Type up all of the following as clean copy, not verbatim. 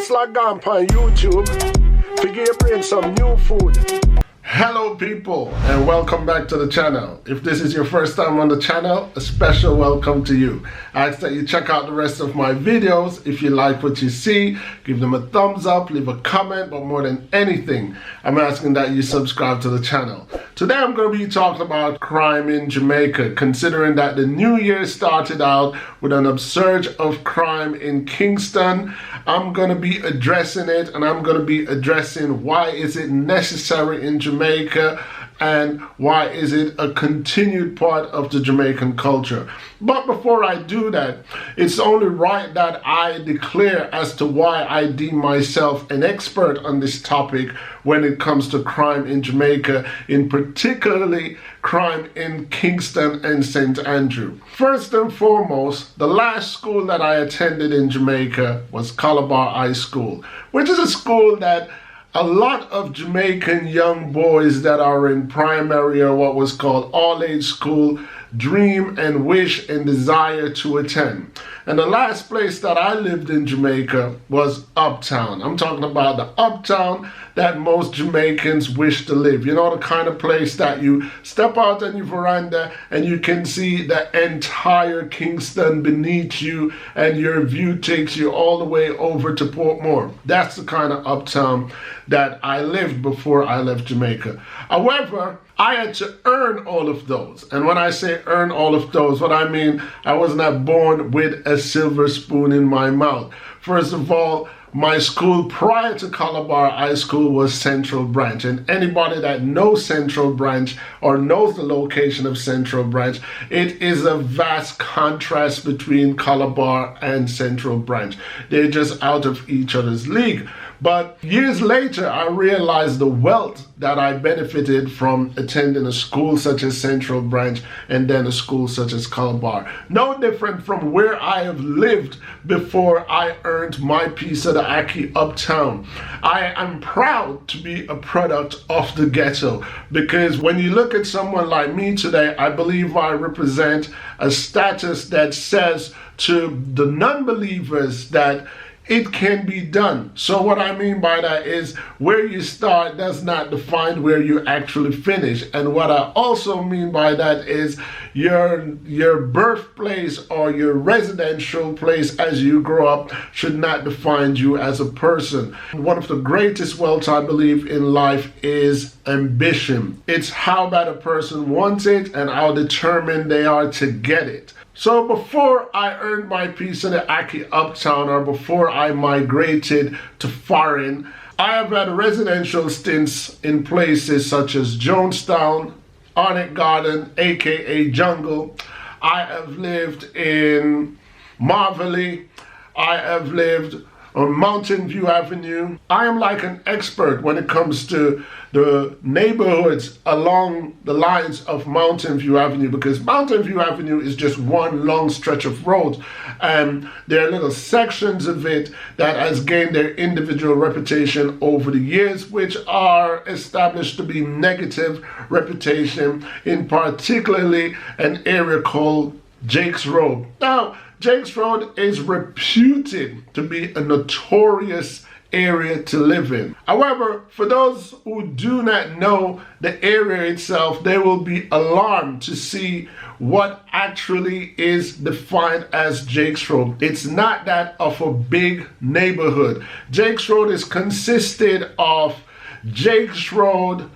Just like gone on YouTube, to give your brain some new food. Hello people, and welcome back to the channel. If this is your first time on the channel, a special welcome to you. I ask that you check out the rest of my videos. If you like what you see, give them a thumbs up, leave a comment, but more than anything, I'm asking that you subscribe to the channel. Today I'm going to be talking about crime in Jamaica, considering that the new year started out with an upsurge of crime in Kingston. I'm going to be addressing it, and I'm going to be addressing why is it necessary in Jamaica and why is it a continued part of the Jamaican culture. But before I do that, it's only right that I declare as to why I deem myself an expert on this topic when it comes to crime in Jamaica, in particularly crime in Kingston and St. Andrew. First and foremost, the last school that I attended in Jamaica was Calabar High School, which is a school that a lot of Jamaican young boys that are in primary or what was called all-age school dream and wish and desire to attend. And the last place that I lived in Jamaica was Uptown. I'm talking about the Uptown that most Jamaicans wish to live. You know, the kind of place that you step out on your veranda and you can see the entire Kingston beneath you and your view takes you all the way over to Portmore. That's the kind of Uptown that I lived before I left Jamaica. However, I had to earn all of those. And when I say earn all of those, what I mean, I was not born with a silver spoon in my mouth. First of all, my school prior to Calabar High School was Central Branch, and anybody that knows Central Branch or knows the location of Central Branch, it is a vast contrast between Calabar and Central Branch. They're just out of each other's league. But years later, I realized the wealth that I benefited from attending a school such as Central Branch and then a school such as Calabar. No different from where I have lived before I earned my piece of the Aki Uptown. I am proud to be a product of the ghetto, because when you look at someone like me today, I believe I represent a status that says to the non-believers that it can be done. So what I mean by that is where you start does not define where you actually finish. And what I also mean by that is your birthplace or your residential place as you grow up should not define you as a person. One of the greatest wealth I believe in life is ambition. It's how bad a person wants it and how determined they are to get it. So before I earned my piece of the Aki Uptown, or before I migrated to foreign, I have had residential stints in places such as Jonestown, Arnett Garden, aka Jungle. I have lived in Marvelly. I have lived on Mountain View Avenue. I am like an expert when it comes to the neighborhoods along the lines of Mountain View Avenue, because Mountain View Avenue is just one long stretch of road, and there are little sections of it that has gained their individual reputation over the years, which are established to be negative reputation, in particularly an area called Jake's Road. Now, Jake's Road is reputed to be a notorious area to live in. However, for those who do not know the area itself, they will be alarmed to see what actually is defined as Jake's Road. It's not that of a big neighborhood. Jake's Road is consisted of Jake's Road,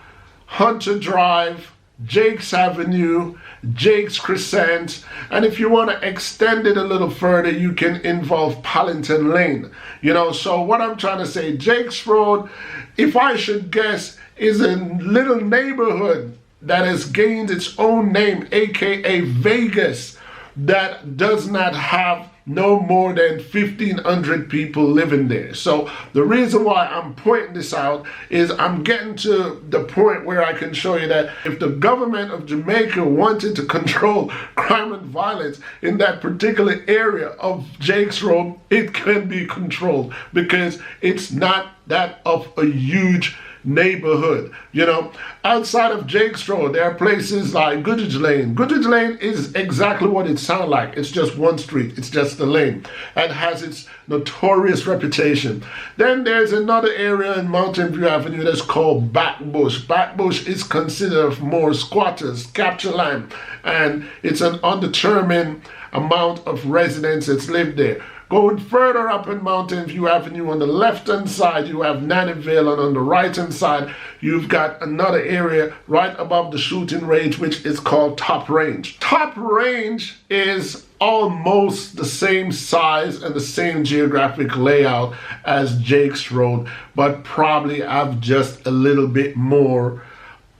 Hunter Drive, Jake's Avenue, Jake's Crescent, and if you want to extend it a little further, you can involve Pallington Lane. You know, so what I'm trying to say, Jake's Road, if I should guess, is a little neighborhood that has gained its own name, aka Vegas, that does not have no more than 1,500 people living there. So the reason why I'm pointing this out is I'm getting to the point where I can show you that if the government of Jamaica wanted to control crime and violence in that particular area of Jake's Road, it can be controlled, because it's not that of a huge neighborhood. You know, outside of Jake's Road, there are places like Goodridge Lane. Goodridge Lane is exactly what it sounds like. It's just one street. It's just a lane, and has its notorious reputation. Then there's another area in Mountain View Avenue that's called Backbush. Backbush is considered more squatters, capture land, and it's an undetermined amount of residents that's lived there. Going further up in Mountain View Avenue, on the left-hand side, you have Nannyville, and on the right-hand side, you've got another area right above the shooting range, which is called Top Range. Top Range is almost the same size and the same geographic layout as Jake's Road, but probably have just a little bit more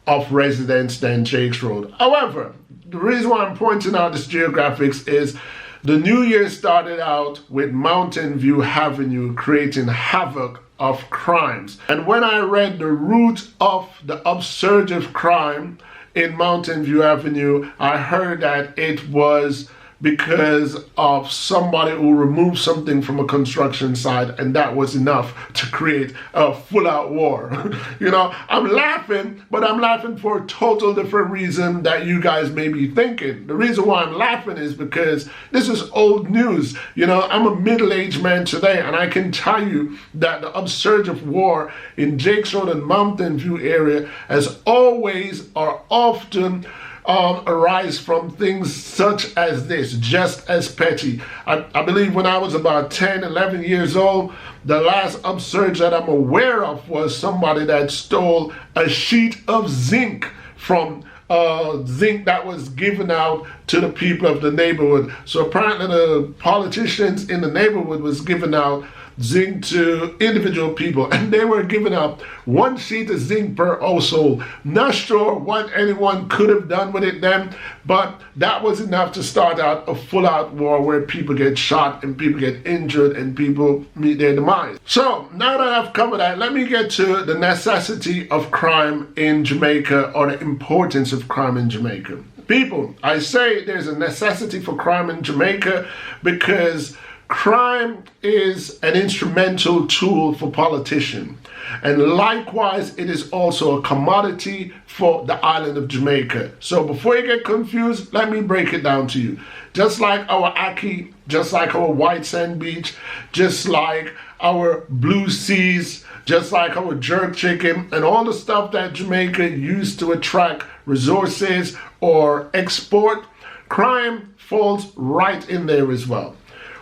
of residents than Jake's Road. However, the reason why I'm pointing out this geographics is the new year started out with Mountain View Avenue creating havoc of crimes. And when I read the root of the upsurge of crime in Mountain View Avenue, I heard that it was because of somebody who removed something from a construction site, and that was enough to create a full-out war. You know, I'm laughing, but I'm laughing for a total different reason that you guys may be thinking. The reason why I'm laughing is because this is old news. You know, I'm a middle-aged man today, and I can tell you that the upsurge of war in Jake's Road and Mountain View area has always or often arise from things such as this, just as petty. I believe when I was about 10, 11 years old, the last upsurge that I'm aware of was somebody that stole a sheet of zinc from zinc that was given out to the people of the neighborhood. So apparently the politicians in the neighborhood was giving out zinc to individual people, and they were giving out one sheet of zinc per household. Not sure what anyone could have done with it then, but that was enough to start out a full-out war where people get shot and people get injured and people meet their demise. So now that I've covered that, let me get to the necessity of crime in Jamaica, or the importance of crime in Jamaica. People, I say there's a necessity for crime in Jamaica because crime is an instrumental tool for politicians, and likewise it is also a commodity for the island of Jamaica. So before you get confused, let me break it down to you. Just like our Aki, just like our White Sand Beach, just like our Blue Seas, just like our jerk chicken, and all the stuff that Jamaica used to attract resources or export, crime falls right in there as well.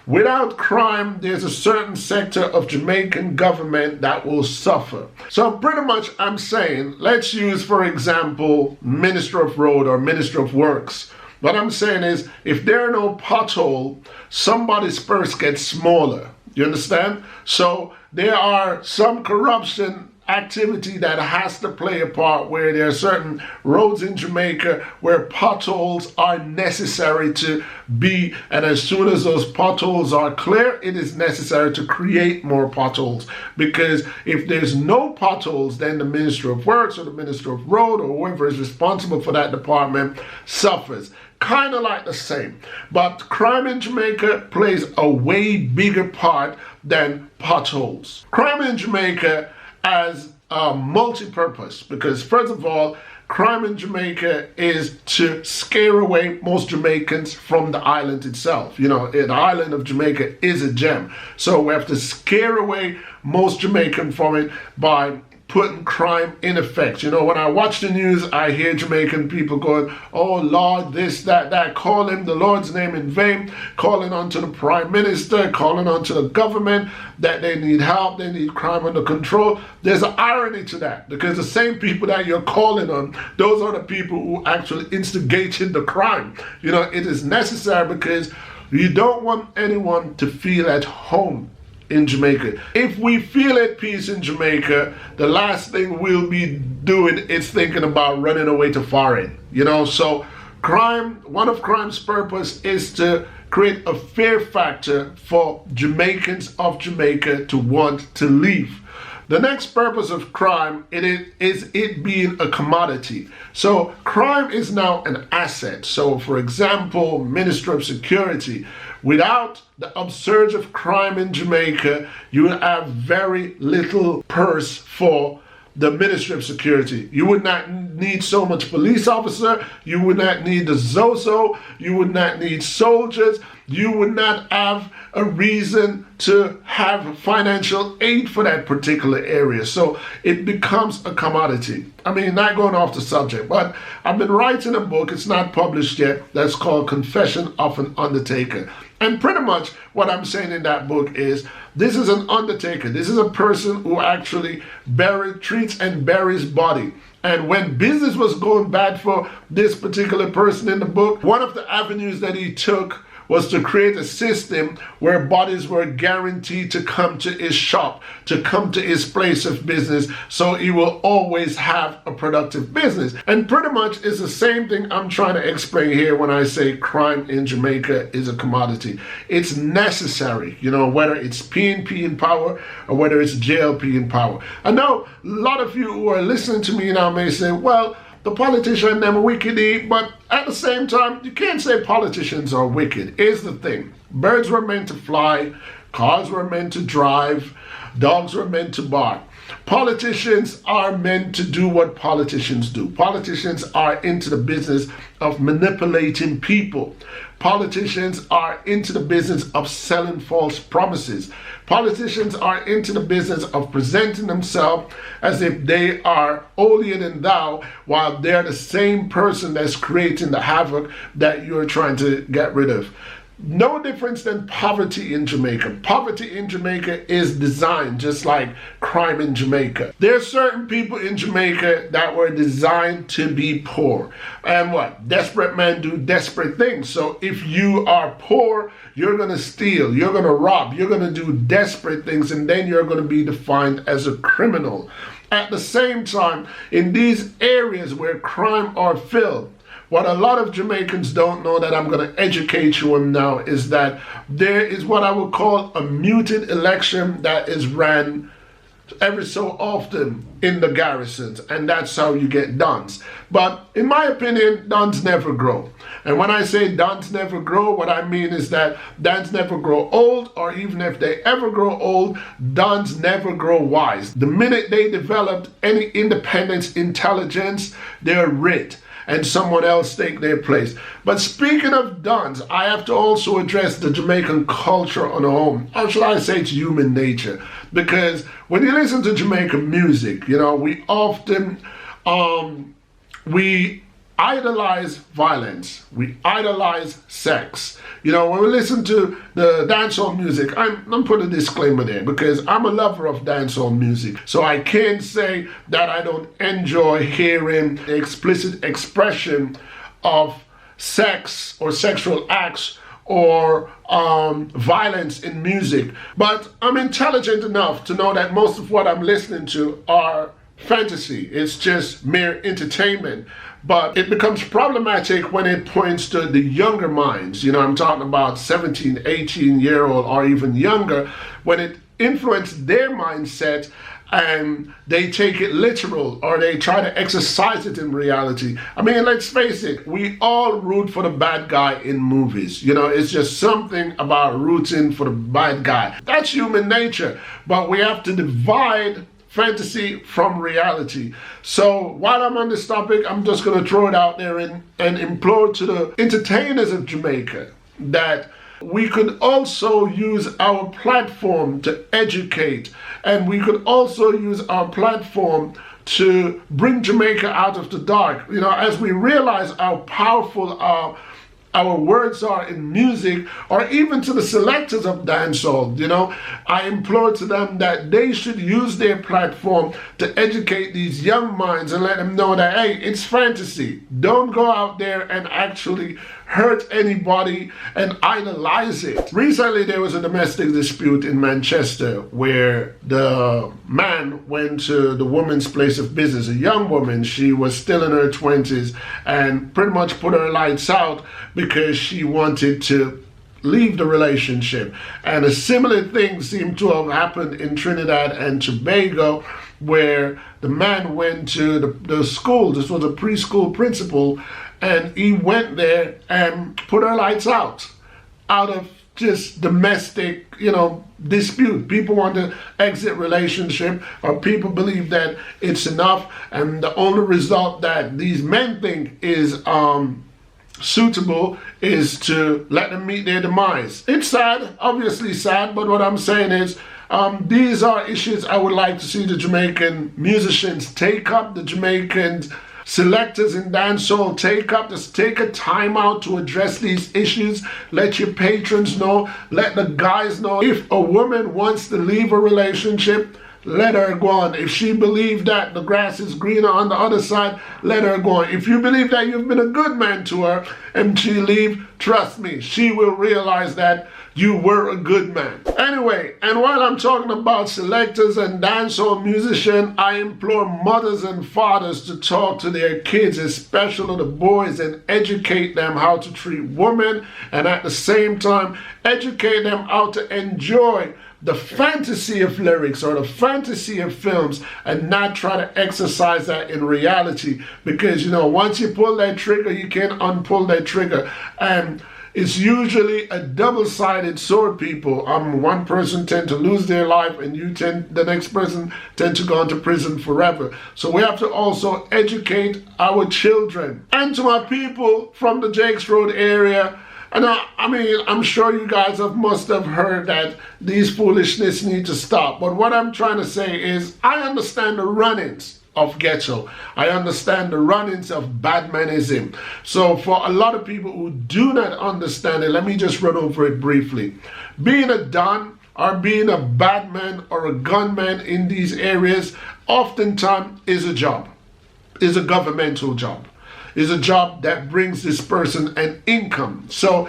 Without crime, there's a certain sector of Jamaican government that will suffer. So pretty much I'm saying, let's use, for example, Minister of Road or Minister of Works. What I'm saying is, if there are no potholes, somebody's purse gets smaller. You understand? So there are some corruption activity that has to play a part, where there are certain roads in Jamaica where potholes are necessary to be, and as soon as those potholes are clear, it is necessary to create more potholes, because if there's no potholes, then the Minister of Works or the Minister of Road or whoever is responsible for that department suffers. Kind of like the same. But crime in Jamaica plays a way bigger part than potholes. Crime in Jamaica as a multi-purpose, because first of all, crime in Jamaica is to scare away most Jamaicans from the island itself. You know, the island of Jamaica is a gem, so we have to scare away most Jamaicans from it by putting crime in effect. You know, when I watch the news, I hear Jamaican people going, oh Lord, this, that, calling the Lord's name in vain, calling onto the Prime Minister, calling onto the government that they need help, they need crime under control. There's an irony to that, because the same people that you're calling on, those are the people who actually instigated the crime. You know, it is necessary because you don't want anyone to feel at home in Jamaica. If we feel at peace in Jamaica, the last thing we'll be doing is thinking about running away to foreign. You know, so crime, one of crime's purpose is to create a fear factor for Jamaicans of Jamaica to want to leave. The next purpose of crime is it being a commodity. So crime is now an asset. So for example, Minister of Security, without the upsurge of crime in Jamaica, you will have very little purse for the Ministry of Security. You would not need so much police officer. You would not need the Zozo. You would not need soldiers. You would not have a reason to have financial aid for that particular area. So it becomes a commodity. I mean, not going off the subject, but I've been writing a book, it's not published yet, that's called Confession of an Undertaker. And pretty much what I'm saying in that book is, this is an undertaker. This is a person who actually treats and buries body. And when business was going bad for this particular person in the book, one of the avenues that he took was to create a system where bodies were guaranteed to come to his shop, to come to his place of business, so he will always have a productive business. And pretty much it's the same thing I'm trying to explain here when I say crime in Jamaica is a commodity. It's necessary, you know, whether it's PNP in power or whether it's JLP in power. I know a lot of you who are listening to me now may say, well, the politician them wicked, but at the same time, you can't say politicians are wicked. Here's the thing. Birds were meant to fly, cars were meant to drive, dogs were meant to bark. Politicians are meant to do what politicians do. Politicians are into the business of manipulating people. Politicians are into the business of selling false promises. Politicians are into the business of presenting themselves as if they are holier than thou, while they're the same person that's creating the havoc that you're trying to get rid of. No difference than poverty in Jamaica. Poverty in Jamaica is designed just like crime in Jamaica. There are certain people in Jamaica that were designed to be poor. And what? Desperate men do desperate things. So if you are poor, you're going to steal, you're going to rob, you're going to do desperate things, and then you're going to be defined as a criminal. At the same time, in these areas where crime are filled, what a lot of Jamaicans don't know that I'm going to educate you on now is that there is what I would call a muted election that is ran every so often in the garrisons, and that's how you get dons. But in my opinion, dons never grow. And when I say dons never grow, what I mean is that dons never grow old, or even if they ever grow old, dons never grow wise. The minute they developed any independence, intelligence, they're writ, and someone else take their place. But speaking of dons, I have to also address the Jamaican culture on a whole. Or should I say it's human nature? Because when you listen to Jamaican music, you know, we often, we idolize violence. We idolize sex. You know, when we listen to the dancehall music, I'm putting a disclaimer there because I'm a lover of dancehall music. So I can't say that I don't enjoy hearing the explicit expression of sex or sexual acts or violence in music. But I'm intelligent enough to know that most of what I'm listening to are fantasy. It's just mere entertainment. But it becomes problematic when it points to the younger minds. You know, I'm talking about 17, 18-year-old or even younger, when it influences their mindset and they take it literal or they try to exercise it in reality. I mean, let's face it, we all root for the bad guy in movies. You know, it's just something about rooting for the bad guy. That's human nature, but we have to divide fantasy from reality. So while I'm on this topic, I'm just going to throw it out there and implore to the entertainers of Jamaica that we could also use our platform to educate, and we could also use our platform to bring Jamaica out of the dark. You know, as we realize how powerful our words are in music, or even to the selectors of dancehall, you know, I implore to them that they should use their platform to educate these young minds and let them know that, hey, it's fantasy. Don't go out there and actually hurt anybody and idolize it. Recently, there was a domestic dispute in Manchester where the man went to the woman's place of business, a young woman. She was still in her 20s and pretty much put her lights out because she wanted to leave the relationship. And a similar thing seemed to have happened in Trinidad and Tobago, where the man went to the school. This was a preschool principal, and he went there and put her lights out of just domestic, you know, dispute. People want to exit relationship, or people believe that it's enough, and the only result that these men think is suitable is to let them meet their demise. It's sad, obviously sad, but what I'm saying is these are issues I would like to see the Jamaican musicians take up, the Jamaican selectors in dancehall take up. Just take a time out to address these issues. Let your patrons know, let the guys know. If a woman wants to leave a relationship, let her go on. If she believes that the grass is greener on the other side, let her go on. If you believe that you've been a good man to her and she leave, trust me, she will realize that you were a good man. Anyway, and while I'm talking about selectors and dancehall musicians, I implore mothers and fathers to talk to their kids, especially the boys, and educate them how to treat women, and at the same time, educate them how to enjoy the fantasy of lyrics or the fantasy of films, and not try to exercise that in reality. Because, you know, once you pull that trigger, you can't unpull that trigger. And it's usually a double-sided sword, people. One person tend to lose their life, and the next person tend to go into prison forever. So we have to also educate our children. And to my people from the Jakes Road area, and I mean, I'm sure you guys must have heard that these foolishness need to stop. But what I'm trying to say is, I understand the run-ins of ghetto. I understand the run-ins of badmanism. So for a lot of people who do not understand it, let me just run over it briefly. Being a don or being a badman or a gunman in these areas oftentimes is a job, is a governmental job, is a job that brings this person an income. So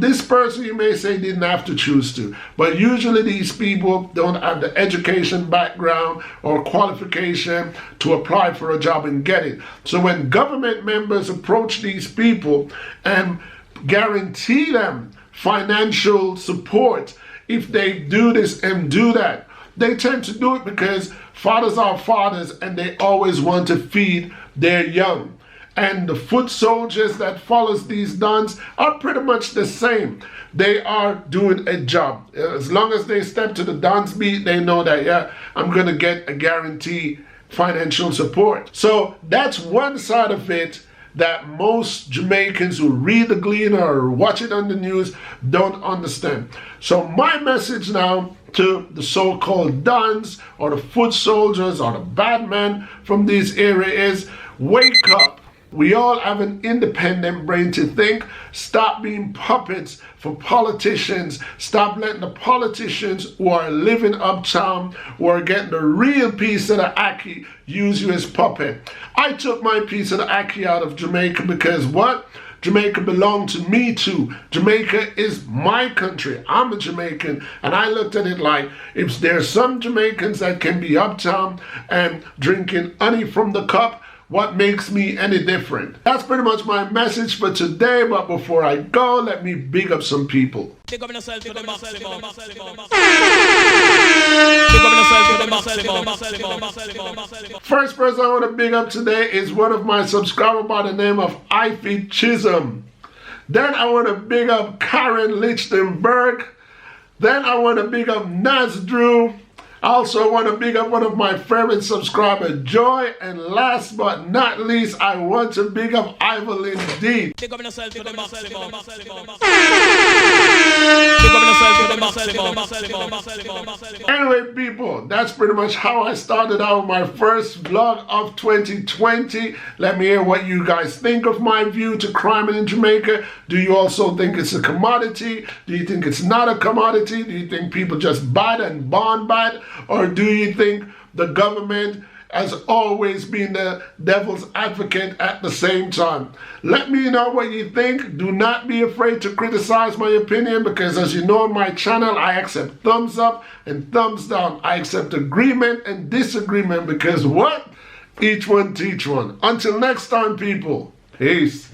this person, you may say, didn't have to choose to, but usually these people don't have the education background or qualification to apply for a job and get it. So when government members approach these people and guarantee them financial support if they do this and do that, they tend to do it because fathers are fathers and they always want to feed their young. And the foot soldiers that follows these dons are pretty much the same. They are doing a job. As long as they step to the don's beat, they know that, yeah, I'm going to get a guaranteed financial support. So that's one side of it that most Jamaicans who read the Gleaner or watch it on the news don't understand. So my message now to the so-called dons or the foot soldiers or the bad men from this area is, wake up. We all have an independent brain to think. Stop being puppets for politicians. Stop letting the politicians who are living uptown, who are getting the real piece of the ackee, use you as puppet. I took my piece of the ackee out of Jamaica because what? Jamaica belonged to me too. Jamaica is my country. I'm a Jamaican, and I looked at it like, if there's some Jamaicans that can be uptown and drinking honey from the cup, what makes me any different? That's pretty much my message for today, but before I go, let me big up some people. Big up yourself to the maximum. First person I want to big up today is one of my subscribers by the name of Ivy Chisholm. Then I want to big up Karen Lichtenberg. Then I want to big up Naz Drew. I also want to big up one of my favorite subscribers, Joy. And last but not least, I want to big up Evelyn D. Big up yourself to the maximum. Anyway, people, that's pretty much how I started out my first vlog of 2020. Let me hear what you guys think of my view to crime in Jamaica. Do you also think it's a commodity? Do you think it's not a commodity? Do you think people just bad and born bad? Or do you think the government has always been the devil's advocate at the same time? Let me know what you think. Do not be afraid to criticize my opinion, because as you know on my channel, I accept thumbs up and thumbs down. I accept agreement and disagreement, because what? Each one teach one. Until next time, people. Peace.